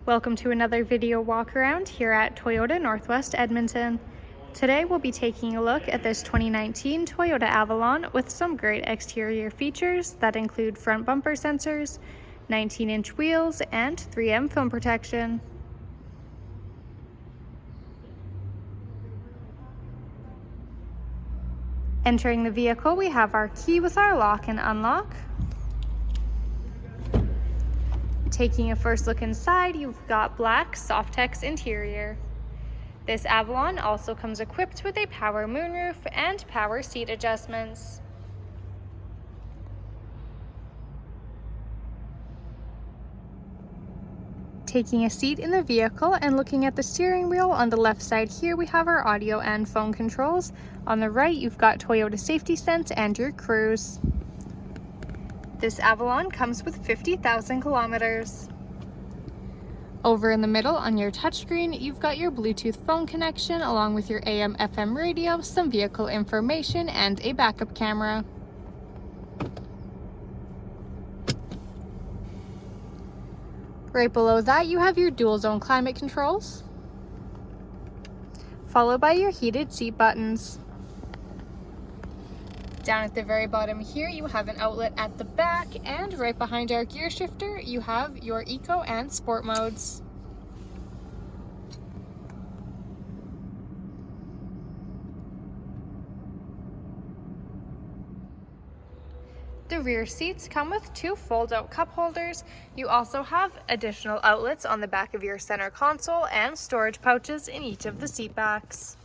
Welcome to another video walk around here at Toyota Northwest Edmonton. Today we'll be taking a look at this 2019 Toyota Avalon with some great exterior features that include front bumper sensors, 19-inch wheels, and 3M film protection. Entering the vehicle, we have our key with our lock and unlock. Taking a first look inside, you've got black Softex interior. This Avalon also comes equipped with a power moonroof and power seat adjustments. Taking a seat in the vehicle and looking at the steering wheel, on the left side here we have our audio and phone controls. On the right you've got Toyota Safety Sense and your cruise. This Avalon comes with 50,000 kilometers. Over in the middle on your touchscreen, you've got your Bluetooth phone connection along with your AM/FM radio, some vehicle information, and a backup camera. Right below that, you have your dual zone climate controls, followed by your heated seat buttons. Down at the very bottom here, you have an outlet at the back, and right behind our gear shifter, you have your Eco and Sport modes. The rear seats come with two fold-out cup holders. You also have additional outlets on the back of your center console and storage pouches in each of the seat backs.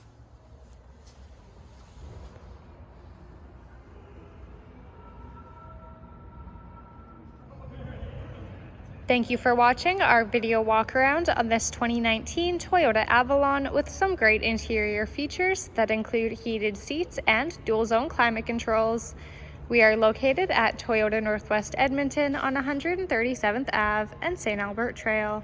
Thank you for watching our video walk around on this 2019 Toyota Avalon with some great interior features that include heated seats and dual zone climate controls. We are located at Toyota Northwest Edmonton on 137th Ave and St. Albert Trail.